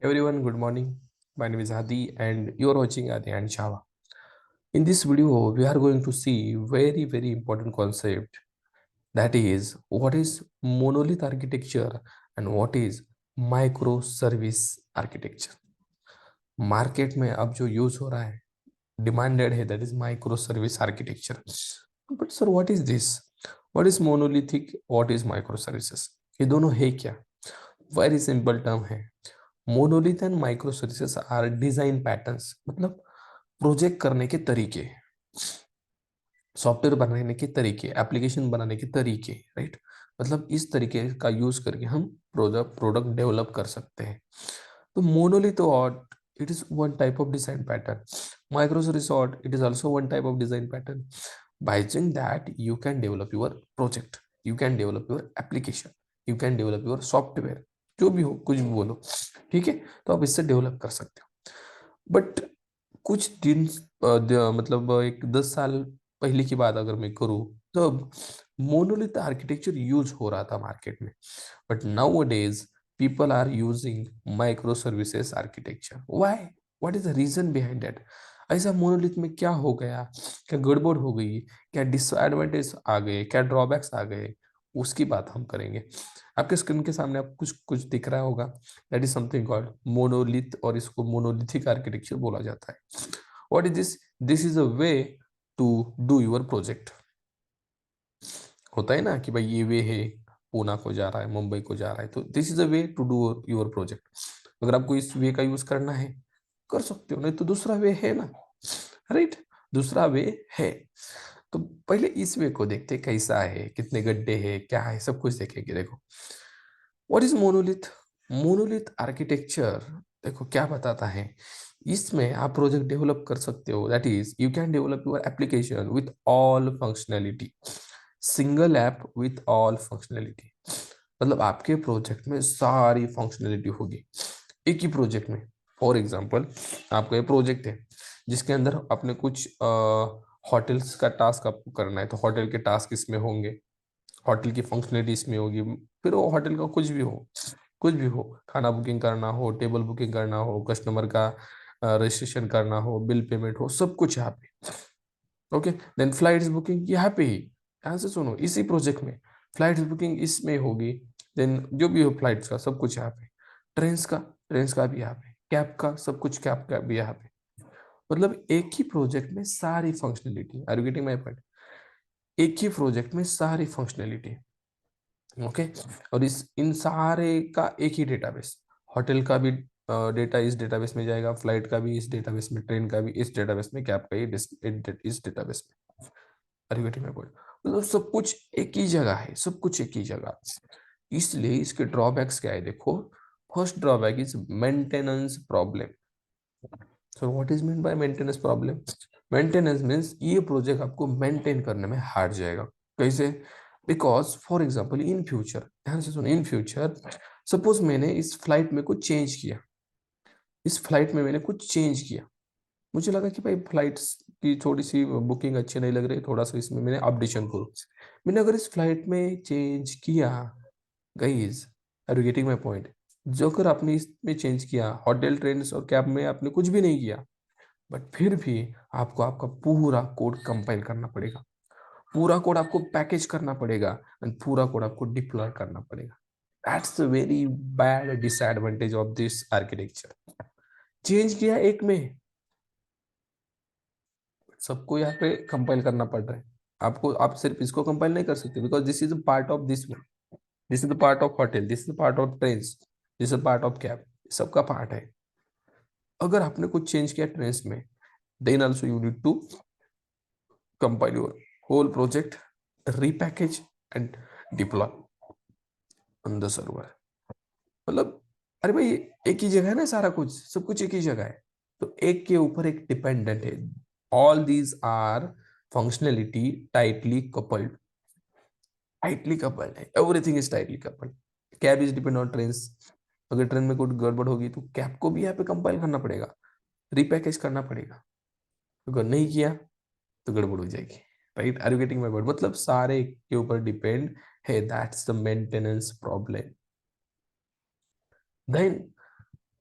Everyone, good morning. My name is Hadi, and you're watching Adi and Java. In this video, we are going to see very important concept, that is what is monolith architecture and what is microservice architecture. Market में अब जो use हो रहा है, demanded है, that is micro service architecture. But sir, what is this? What is monolithic? What is micro services? ये दोनों है क्या? वेरी सिंपल टर्म है. Monolith and micro services are design patterns, मतलब प्रोजेक्ट करने के तरीके, सॉफ्टवेयर बनाने के तरीके, एप्लीकेशन बनाने के तरीके, राइट. मतलब इस तरीके का यूज करके हम प्रोडक्ट डेवलप कर सकते हैं. तो मोनोलिथ और it is one type of design pattern. Microservice or it is also one type of design pattern. By using that, you can develop your project, you can develop your application, you can develop your software. जो भी हो, कुछ भी बोलो, ठीक है. तो आप इससे डेवलप कर सकते हो. बट कुछ दिन मतलब एक 10 साल पहले की बात अगर मैं करूँ, तब मोनोलिथ आर्किटेक्चर यूज हो रहा था मार्केट में. But now days people are using microservices architecture. Why? What is the reason behind that? ऐसा मोनोलिथ में क्या हो गया? क्या गड़बड़ हो गई? क्या डिसएडवांटेज आ गए? क्या ड्रॉबैक्स आ गए? उसकी बात हम करेंगे. आपके स्क्रीन के सामने आप कुछ कुछ दिख रहा होगा. That is something called monolith, और इसको मोनोलिथिक आर्किटेक्चर बोला जाता है. What is this? This is a way to do your project. होता है ना कि भाई ये वे है, पूना को जा रहा है, मुंबई को जा रहा है, तो this is a way to do your project. अगर आपको इस वे का यूज करना है, कर सकते हो, नहीं तो दूसरा वे है ना, राइट. दूसरा वे है. तो पहले इस वे को देखते, कैसा है, कितने गड्ढे हैं, क्या है, सब कुछ देखेंगे. देखो, what is monolith? Monolith architecture देखो क्या बताता है. इसमें आप प्रोजेक्ट डेवलप कर सकते हो, that is you can develop your application with all functionality. Single app with all functionality, मतलब आपके प्रोजेक्ट में सारी फंक्शनैलिटी होगी एक ही प्रोजेक्ट में. फॉर एग्जांपल, आपका ये प्रोजेक्ट है जिसके अंदर अपने कुछ होटल्स का टास्क आपको करना है, तो होटल के टास्क इसमें होंगे, होटल की फंक्शनलिटी इसमें होगी. फिर वो होटल का कुछ भी हो, कुछ भी हो, खाना बुकिंग करना हो, टेबल बुकिंग करना हो, कस्टमर का रजिस्ट्रेशन करना हो, बिल पेमेंट हो, सब कुछ यहाँ पे. ओके, देन फ्लाइट्स बुकिंग यहाँ पे ही. यहाँ से सुनो, इसी प्रोजेक्ट में फ्लाइट्स बुकिंग इसमें होगी. देन जो भी हो फ्लाइट्स का सब कुछ यहाँ पे. ट्रेन्स का भी यहाँ पे, कैब का सब कुछ, कैब का भी यहाँ पे. मतलब एक ही प्रोजेक्ट में सारी functionality. Are you getting my point? एक ही प्रोजेक्ट में सारी फंक्शनलिटी. ओके. और इस इन सारे का एक ही डेटाबेस. होटल का भी डेटा इस डेटाबेस में जाएगा, फ्लाइट का भी इस डेटाबेस में, ट्रेन का भी इस डेटाबेस में, कैब का ही इस डेटाबेस में. अरिगेटिव में बोल, मतलब सब कुछ एक ही जगह है, सब कुछ एक ही जगह. इसलिए इसके ड्रॉबैक्स क्या है, देखो. First drawback is maintenance problem. So what is mean by maintenance problem? Maintenance means ये प्रोजेक्ट आपको मेंटेन करने में हार्ड जाएगा. कैसे? Because for example in future, ध्यान से सुनो, इन फ्यूचर सपोज मैंने इस फ्लाइट में कुछ चेंज किया, इस फ्लाइट में मैंने कुछ चेंज किया. मुझे लगा कि भाई फ्लाइट्स की थोड़ी सी बुकिंग अच्छी नहीं लग रही, थोड़ा सा इसमें मैंने अपडेशन करूँ. मैंने अगर इस फ्लाइट में चेंज किया, guys, are you getting my point? जो अगर आपने इसमें चेंज किया, होटल, ट्रेन और कैब में आपने कुछ भी नहीं किया, बट फिर भी आपको आपका पूरा कोड कंपाइल करना पड़ेगा, पूरा कोड आपको पैकेज करना पड़ेगा, एंड पूरा कोड आपको डिप्लॉय करना पड़ेगा. That's the very bad disadvantage of this architecture. Change किया एक में, सबको यहाँ पे कंपाइल करना पड़ रहा है आपको. आप सिर्फ इसको कंपाइल नहीं कर सकते, because this is a part of this one, this is the part of hotel, this is the part of train, this is part of cab, सबका पार्ट है. अगर आपने कुछ चेंज किया ट्रेन में, then also you need to compile your whole project, repackage and deploy on the server. मतलब अरे भाई, एक ही जगह है ना, सारा कुछ, सब कुछ एक ही जगह है, तो एक के ऊपर एक डिपेंडेंट है. All these are functionality tightly coupled. Tightly coupled है, everything is tightly coupled. Cab is depend on train. अगर ट्रेन में कुछ गड़बड़ होगी तो कैब को भी यहाँ पे कंपाइल करना पड़ेगा, रिपैकेज करना पड़ेगा. अगर नहीं किया तो गड़बड़ हो जाएगी, right. Are you getting my point? मतलब सारे के ऊपर डिपेंड है. That's the maintenance problem. Then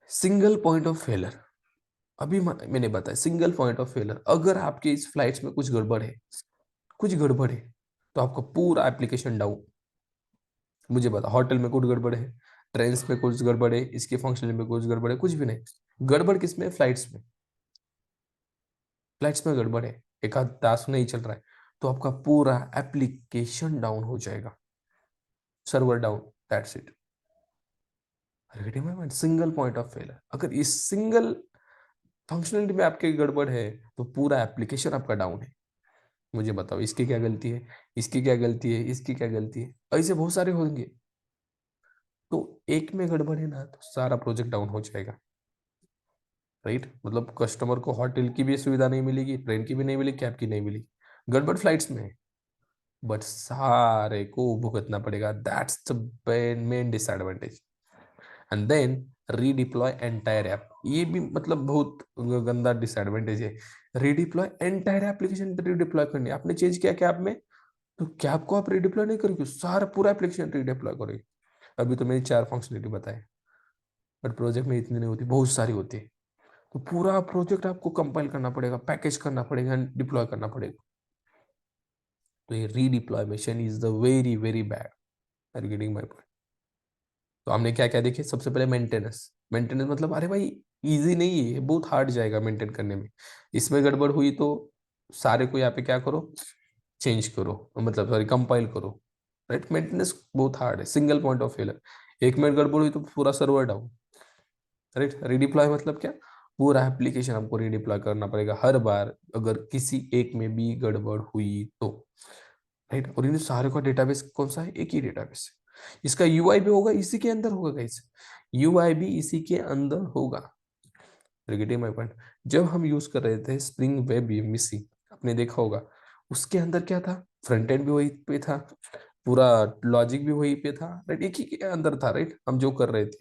single point of failure, अभी मैंने बताया सिंगल पॉइंट ऑफ फेलर, अगर आपके इस फ्लाइट्स में कुछ गड़बड़ है, कुछ गड़बड़ है, तो आपका पूरा एप्लीकेशन डाउन। मुझे बता, होटल में कुछ गड़बड़ है, ट्रेन में कुछ गड़बड़ है, इसके फंक्शन में कुछ गड़बड़ है, कुछ भी नहीं। गड़बड़ किसमें? फ्लाइट्स में। फ्लाइट्स में गड़बड़ है, एक आध टास्क नहीं चल रहा है, तो आपका पूरा एप्लीकेशन डाउन हो जाएगा, server down, that's it. Single point of failure, अगर इस सिंगल फंक्शनलिटी में आपके गड़बड़ है, तो पूरा एप्लीकेशन आपका डाउन है। मुझे बताओ, इसकी क्या गलती है, इसकी क्या गलती है, इसकी क्या गलती है, ऐसे बहुत सारे होंगे। तो एक में गड़बड़ है ना, तो सारा प्रोजेक्ट डाउन हो जाएगा, राइट। मतलब कस्टमर को होटल की भी सुविधा नहीं मिलेगी, ट्रेन की भी नहीं मिलेगी, कैब की नहीं मिलेगी, गड़बड़ फ्लाइट्स में है, बट सारे को भुगतना पड़ेगा, that's the main disadvantage. And then redeploy entire app, ये भी मतलब बहुत गंदा डिसएडवांटेज है। रीडिप्लॉय एंटायर एप्लीकेशन रीडिप्लॉय करनी है, आपने चेंज किया कैब में, तो कैब को आप रीडिप्लॉय नहीं करोगे, सारा पूरा एप्लीकेशन रीडिप्लॉय करोगे। अभी तो मैंने 4 फंक्शनलिटी बताए, बट प्रोजेक्ट में इतनी नहीं होती, बहुत सारी होती है। तो पूरा प्रोजेक्ट आपको कंपाइल करना पड़ेगा, पैकेज करना पड़ेगा, डिप्लॉय करना पड़ेगा। तो ये redeployment is the very very bad. Are you getting my point? तो हमने क्या क्या देखे, सबसे पहले मेंटेनेंस। मेंटेनेंस मतलब अरे भाई इजी नहीं है, बहुत हार्ड जाएगा मेंटेन करने में। इसमें गड़बड़ हुई तो सारे को यहाँ पे क्या करो, चेंज करो, मतलब सॉरी कंपाइल करो, राइट। मेंटेनेंस बहुत हार्ड है, सिंगल पॉइंट ऑफ फेलर, एक मिनट गड़बड़ हुई तो पूरा सर्वर डाउन, राइट। रिडिप्लॉय मतलब क्या, पूरा एप्लीकेशन आपको रिडिप्लॉय करना पड़ेगा हर बार अगर किसी एक में भी गड़बड़ हुई तो, राइट। और इन सारे का डेटाबेस कौन सा है? एक ही डेटाबेस है। इसका यूआई भी होगा इसी के अंदर होगा गाइस, यूआई भी इसी के अंदर होगा। Getting my point? जब हम यूज कर रहे थे स्प्रिंग वेब एमवीसी, आपने देखा होगा, उसके अंदर क्या था, फ्रंट एंड भी वही पे था, पूरा लॉजिक भी वही पे था, राइट, एक ही के अंदर था, राइट। हम जो कर रहे थे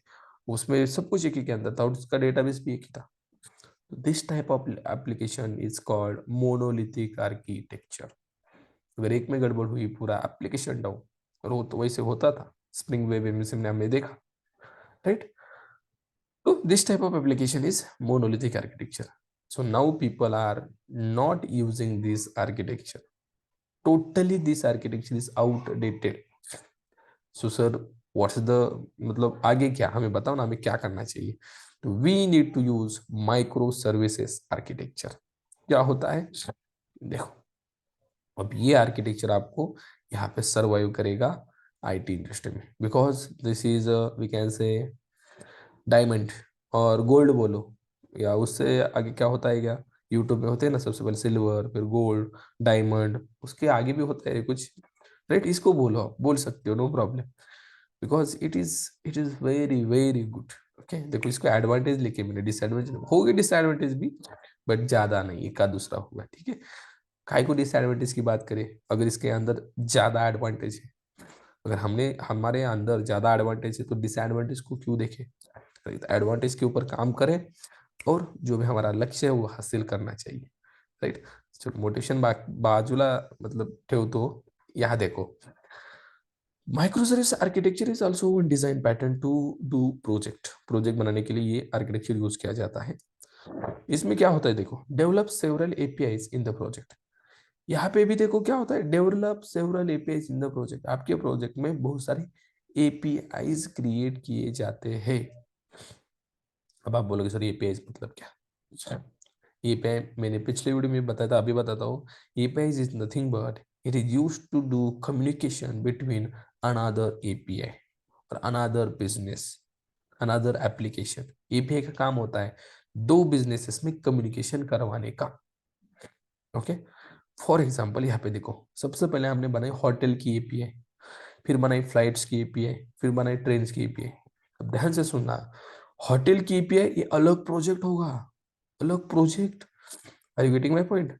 उसमें सब कुछ एक ही के अंदर था, और उसका डेटाबेस भी एक ही था। This type of application is called monolithic architecture. अगर एक में गड़बड़ हुई पूरा एप्लीकेशन डाउन, और वो तो वैसे होता था स्प्रिंग वेब एमवीसी में हमने देखा, right. So this type of application is monolithic architecture. So now people are not using this architecture. Totally this architecture is outdated. So sir, what's the मतलब आगे क्या, हमें बताओ ना, हमें क्या करना चाहिए? तो we need to use micro services architecture. क्या होता है देखो, अब ये आर्किटेक्चर आपको यहाँ पे सर्वाइव करेगा आईटी इंडस्ट्री में, because this is we can say diamond और गोल्ड बोलो, या उससे आगे क्या होता है क्या, यूट्यूब में होते हैं ना, सबसे पहले सिल्वर, फिर गोल्ड, डायमंड, उसके आगे भी होता है कुछ, राइट। इसको बोलो, आप बोल सकते हो, no problem, because it is very very good. Okay, देखो इसको एडवांटेज लेके मैंने, डिसएडवांटेज होगी, डिसएडवांटेज भी, बट ज्यादा नहीं, एक का दूसरा होगा, ठीक है। काय को डिसएडवांटेज की बात करें, अगर इसके अंदर ज्यादा एडवांटेज है, अगर हमने हमारे अंदर ज्यादा एडवांटेज है तो डिसएडवांटेज को क्यों देखें, एडवांटेज के ऊपर काम करें, और जो भी हमारा लक्ष्य है वो हासिल करना चाहिए, राइट। मोटिवेशन बाजूला मतलब ठेवतो, यहाँ देखो, micro service architecture is also one design pattern to do project. Project बनाने के लिए ये आर्किटेक्चर यूज किया जाता है। इसमें क्या होता है देखो, develop several APIs in the project. यहाँ पे भी देखो क्या होता है, develop several APIs in the project, आपके प्रोजेक्ट में बहुत सारे एपीआईज क्रिएट किए जाते हैं। अब आप बोलोगे सर एपीआईज मतलब क्या? एपीआई मैंने पिछले वीडियो में बताया था, अभी बताता हूँ। APIs is nothing but it is used to do communication between another API और another business, another application. API का काम होता है दो बिजनेसेस में कम्युनिकेशन करवाने का। ओके, फॉर एग्जाम्पल यहाँ पे देखो, सबसे पहले हमने बनाई होटल की एपीआई, फिर बनाई फ्लाइट्स की एपीआई, फिर बनाई ट्रेन की एपीआई। अब ध्यान से सुनना, होटल की एपीआई ये अलग प्रोजेक्ट होगा, अलग project. Are you getting my point?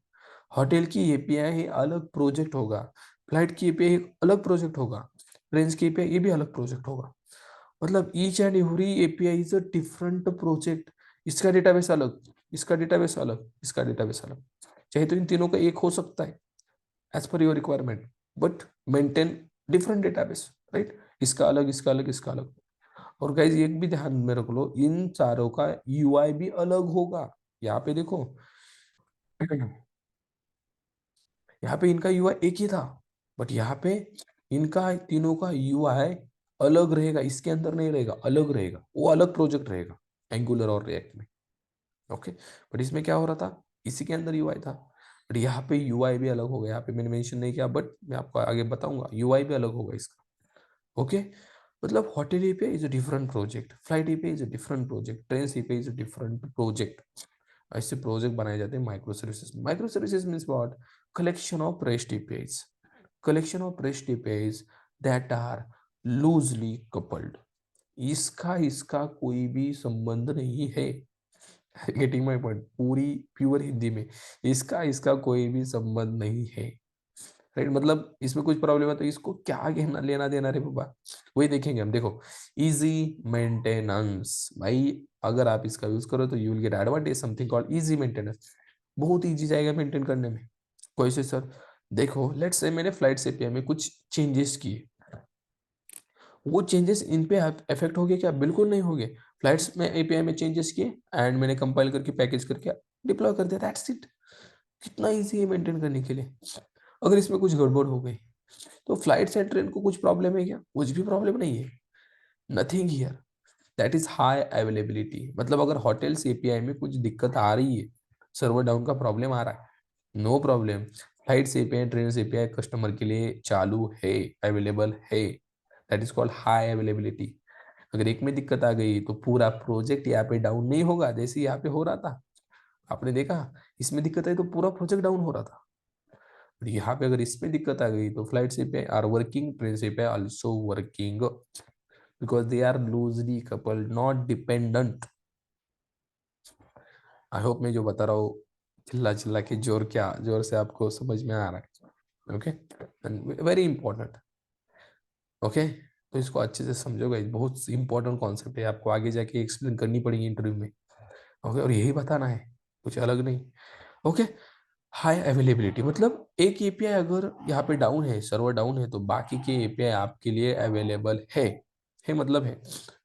Hotel की एपीआई अलग प्रोजेक्ट होगा, फ्लाइट की एपीआई अलग प्रोजेक्ट होगा, ट्रेन की एपीआई ये भी अलग प्रोजेक्ट होगा। मतलब each and every API is a different project. इसका डेटाबेस अलग, इसका डेटाबेस अलग, इसका डेटाबेस अलग, चाहे तो इन तीनों का एक हो सकता है as per your requirement, but maintain different database, right. इसका अलग, इसका अलग, इसका अलग। और गाइज एक भी ध्यान में रख लो, इन चारों का यूआई भी अलग होगा। यहाँ पे देखो, यहाँ पे इनका यूआई एक ही था, बट यहाँ पे इनका तीनों का यूआई अलग रहेगा, इसके अंदर नहीं रहेगा, अलग रहेगा, वो अलग प्रोजेक्ट रहेगा एंगुलर और रिएक्ट में। ओके, बट इसमें क्या हो रहा था, इसी के अंदर यूआई था, बट यहाँ पे यूआई भी अलग होगा। यहाँ पे मैंने मेंशन नहीं किया, बट मैं आपको आगे बताऊंगा, यूआई भी अलग होगा इसका। ओके, मतलब hotel API is a different project, flight API is a different project, train API is a different project. ऐसे प्रोजेक्ट बनाए जाते हैं micro services. Micro services means what, collection of rest APIs, collection of REST APIs that are loosely coupled। इसका इसका कोई भी संबंध नहीं है। गेटिंग माय पॉइंट, पूरी प्योर हिंदी में, इसका इसका कोई भी संबंध नहीं है, राइट। मतलब इसमें कुछ प्रॉब्लम है तो इसको क्या कहना, लेना देना रे बाबा, वही देखेंगे हम। देखो, इजी मेंटेनेंस, भाई अगर आप इसका यूज करो तो you will get advantage, something called easy maintenance. बहुत इजी जाएगा मेंटेन करने में। कैसे सर, देखो लेट्स से मैंने फ्लाइट एपीआई में कुछ चेंजेस किए, वो चेंजेस इन पे इफेक्ट हो गए क्या? बिल्कुल नहीं हो गए। फ्लाइट्स में एपीआई में चेंजेस किए एंड मैंने कंपाइल करके पैकेज करके डिप्लॉय कर दिया, दैट्स इट। कितना इजी है मेंटेन करने के लिए। अगर इसमें कुछ गड़बड़ हो गई तो फ्लाइट्स एंड ट्रेन को कुछ प्रॉब्लम है क्या? कुछ भी प्रॉब्लम नहीं है, nothing here. That is high availability. मतलब अगर होटल्स एपीआई में कुछ दिक्कत आ रही है, सर्वर डाउन का प्रॉब्लम आ रहा है, no problem, flights API train API customer के लिए चालू है, अवेलेबल है। That is called high availability. अगर एक में दिक्कत आ गई तो पूरा प्रोजेक्ट यहाँ पे डाउन नहीं होगा, जैसे यहाँ पे हो रहा था। आपने देखा, इसमें दिक्कत आई तो पूरा प्रोजेक्ट डाउन हो रहा था। यहाँ पे अगर इसमें दिक्कत आ गई तो flight API are working, train API also working, because they are loosely coupled, not dependent. I hope मैं जो बता रहा हूँ चिल्ला चिल्ला के जोर, क्या जोर से आपको समझ में आ रहा है। Okay, very important. ओके, तो इसको अच्छे से समझोगे, बहुत इंपॉर्टेंट कॉन्सेप्ट है, आपको आगे जाके एक्सप्लेन करनी पड़ेगी इंटरव्यू में। ओके, और यही बताना है, कुछ अलग नहीं। ओके, हाई अवेलेबिलिटी मतलब एक एपीआई अगर यहाँ पे डाउन है, सर्वर डाउन है, तो बाकी के एपीआई आपके लिए अवेलेबल है मतलब है।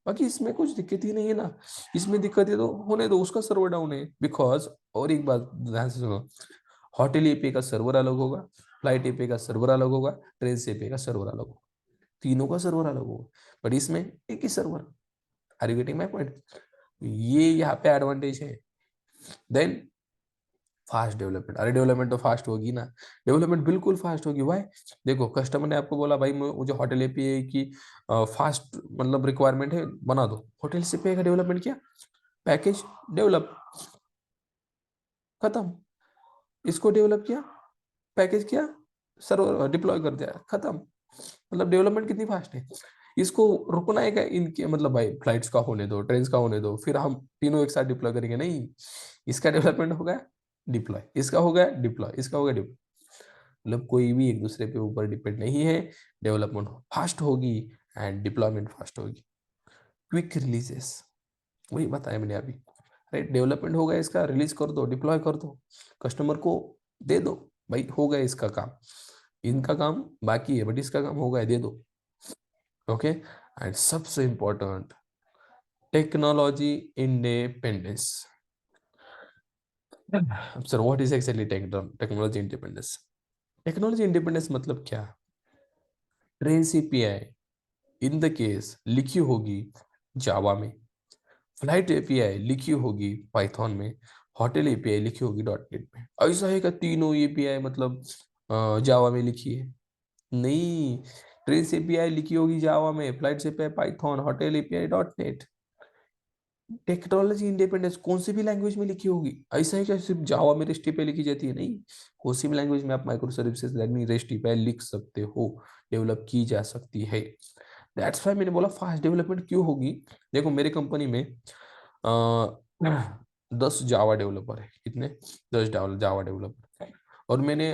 बाकी इसमें कुछ दिक्कत ही नहीं है ना, इसमें दिक्कत है तो होने दो, उसका सर्वर डाउन है बिकॉज। और एक बात ध्यान से सुनो, होटल एपीआई का सर्वर अलग होगा, फ्लाइट एपीआई का सर्वर अलग होगा, ट्रेन एपीआई का सर्वर अलग होगा, तीनों का सर्वर अलग होगा, बट इसमें एक ही server. Are you getting my point? ये यहाँ पे एडवांटेज है। देन फास्ट डेवलपमेंट, अरे डेवलपमेंट तो फास्ट होगी ना, डेवलपमेंट बिल्कुल फास्ट होगी। वाई? देखो, कस्टमर ने आपको बोला भाई मुझे होटल एपीआई की फास्ट मतलब रिक्वायरमेंट है, बना दो। होटल एपीआई का डेवलपमेंट किया, पैकेज डेवलप, खत्म। इसको डेवलप किया, पैकेज किया, सर्वर डिप्लॉय कर दिया, खत्म। मतलब डेवलपमेंट कितनी फास्ट है। इसको रुकना है क्या इनके, मतलब भाई फ्लाइट्स का होने दो, ट्रेन का होने दो, फिर हम तीनों एक साथ डिप्लॉय करेंगे? नहीं, इसका डेवलपमेंट हो गया डिप्लॉय, इसका हो गया डिप्लॉय, इसका हो गया डिप्लॉय। मतलब कोई भी एक दूसरे पे ऊपर डिपेंड नहीं है। डेवलपमेंट फास्ट होगी एंड डिप्लॉयमेंट फास्ट होगी। क्विक रिलीजेस, वही बताया मैंने अभी, राइट। डेवलपमेंट हो गया, इसका रिलीज कर दो, डिप्लॉय कर दो, कस्टमर को दे दो, भाई हो गया इसका काम, इनका काम बाकी है बट इसका काम हो गया, दे दो। ओके, एंड सबसे important, technology independence. Sir what is actually technology independence? Technology independence मतलब क्या? Train API in the case लिखी होगी जावा में, फ्लाइट एपीआई लिखी होगी पाइथन में, होटल एपीआई लिखी होगी डॉट नेट में। ऐसा है क्या तीनों एपीआई मतलब जावा में लिखी है? नहीं, ट्रेन एपीआई लिखी होगी जावा में, flight API Python, hotel API dot net. Technology independence कौन सी भी लैंग्वेज में लिखी होगी? ऐसा है क्या सिर्फ जावा में रेस्ट एपीआई लिखी जाती है? नहीं, कोई सी भी लैंग्वेज में आप माइक्रो सर्विसेज रेस्ट एपीआई लिख सकते हो, डेवलप की जा सकती है। दैट्स वाई मैंने बोला फास्ट डेवलपमेंट क्यों होगी। देखो मेरे कंपनी में 10 जावा डेवलपर है, कितने? 10 जावा डेवलपर। और मैंने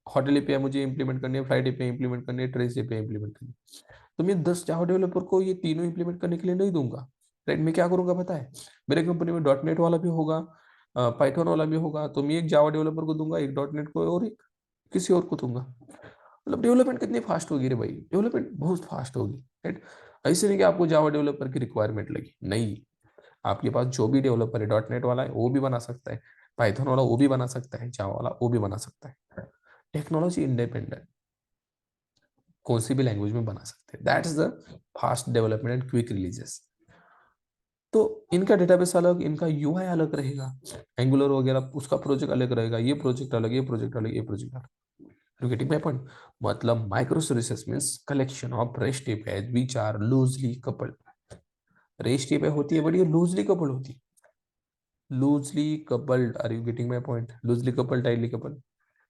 होटल एपीआई मुझे इंप्लीमेंट करनी है, फ्लाइट एपीआई इंप्लीमेंट करनी है, ट्रेस एपीआई इंप्लीमेंट करनी है, तो मैं 10 जावा डेवलपर को ये तीनों इंप्लीमेंट करने के लिए नहीं दूंगा, राइट। मैं क्या करूंगा पता है, मेरे कंपनी में डॉट नेट वाला भी होगा, पाइथन वाला भी होगा, तो मैं एक जावा डेवलपर को दूंगा, एक डॉट नेट को, और एक किसी और को दूंगा। मतलब डेवलपमेंट कितनी फास्ट होगी रे भाई, डेवलपमेंट बहुत फास्ट होगी, राइट। ऐसे नहीं कि आपको जावा डेवलपर की रिक्वायरमेंट लगी, नहीं, आपके पास जो भी डेवलपर है, डॉट नेट वाला है वो भी बना सकता है, पाइथन वाला वो भी बना सकता है, जावा वाला वो भी बना सकता है। टेक्नोलॉजी इंडिपेंडेंट, कौन सी भी लैंग्वेज में बना सकते हैं। That is the fast development and quick releases. तो इनका डेटाबेस अलग, इनका यूआई अलग रहेगा, एंगुलर वगैरह उसका प्रोजेक्ट अलग रहेगा, ये प्रोजेक्ट अलग, ये प्रोजेक्ट अलग, ये प्रोजेक्ट अलग। You getting my point? मतलब micro services means collection of rest API which are loosely coupled. Rest API होती है बट ये लूजली कपल्ड होती है, loosely coupled. Are you getting my point? Loosely coupled, tightly coupled.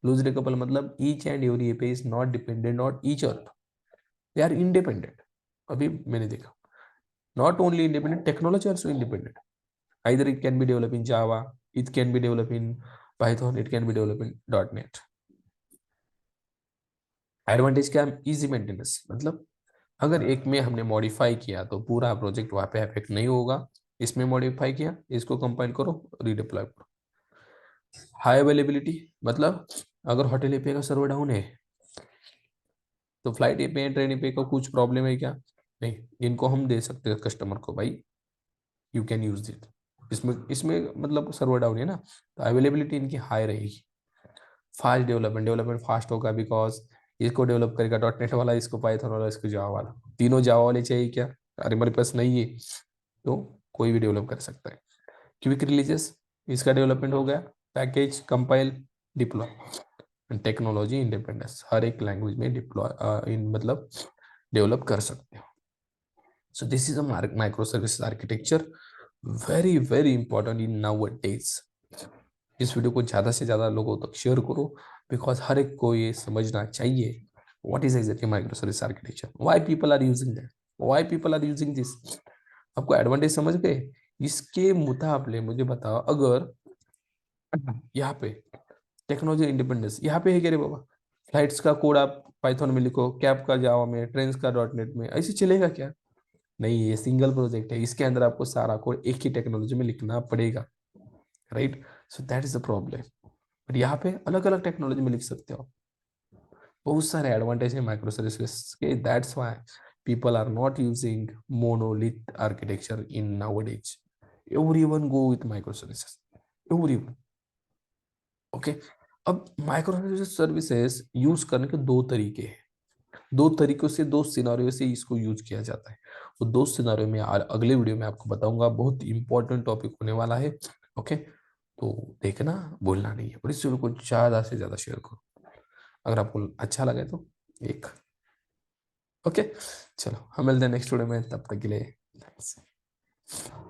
Loosely coupled मतलब each and every API is not dependent on each other, they are independent. अभी मैंने देखा, not only independent, technology also independent. Either it can be developed in Java, it can be developed in Python, it can be developed in .NET. Advantage क्या है? Easy maintenance, मतलब अगर एक में हमने मॉडिफाई किया तो पूरा प्रोजेक्ट वहां पे अफेक्ट नहीं होगा। इसमें मॉडिफाई किया, इसको कंपाइल करो, रीडिप्लॉय करो। हाई अवेलेबिलिटी, मतलब अगर होटल एपीआई का सर्वर डाउन है तो फ्लाइट एपीआई, ट्रेन एपीआई का कुछ प्रॉब्लम है क्या? नहीं, इनको हम दे सकते हैं कस्टमर को, भाई यू कैन यूज इट। इसमें इसमें मतलब सर्वर डाउन है ना, तो अवेलेबिलिटी इनकी हाई रहेगी। फास्ट डेवलपमेंट, डेवलपमेंट फास्ट होगा बिकॉज इसको डेवलप करेगा डॉट नेट वाला, इसको पाइथन वाला, इसको जावा वाला। तीनों जावा वाले चाहिए क्या? अरे हमारे पास नहीं है, तो कोई भी डेवलप कर सकता है। क्विक रिलीजेस, इसका डेवलपमेंट हो गया, package, compile, deploy. Technology independence, हर एक लैंग्वेज में डिप्लॉय इन मतलब डेवलप कर सकते हो। So this is a micro service architecture, very very important in now days. इस वीडियो को ज़्यादा से ज़्यादा लोगों तक शेयर करो, बिकॉज हर एक को ये समझना चाहिए what is exactly micro service architecture, why people are using that, why people are using this. आपको एडवांटेज समझ गए? इसके मुताबिक मुझे बताओ, अगर यहाँ पे टेक्नोलॉजी इंडिपेंडेंस यहाँ पे है क्या रे बाबा? फ्लाइट्स का कोड आप पाइथन में लिखो, कैब का जावा में, ट्रेन का डॉट नेट में, ऐसे चलेगा क्या? नहीं, ये सिंगल प्रोजेक्ट है, इसके अंदर आपको सारा कोड एक ही टेक्नोलॉजी में लिखना पड़ेगा, right? So that is the problem. But यहाँ पे अलग अलग टेक्नोलॉजी में लिख सकते हो। बहुत सारे एडवांटेज है माइक्रो सर्विसेज के, that's why people are not using monolith architecture in nowadays. Everyone go with micro services, everyone. Okay, अब माइक्रो सर्विसेज यूज करने के दो तरीके हैं, दो तरीकों से, दो सिनारियो से इसको यूज किया जाता है। वो दो सिनारियो में अगले वीडियो में आपको बताऊंगा, बहुत इंपॉर्टेंट टॉपिक होने वाला है। ओके, तो देखना भूलना नहीं है, और इस वीडियो को ज्यादा से ज्यादा शेयर करो, अगर आपको अच्छा लगे तो एक। ओके, चलो हम मिलते हैं नेक्स्ट वीडियो में, तब तक के लिए thanks।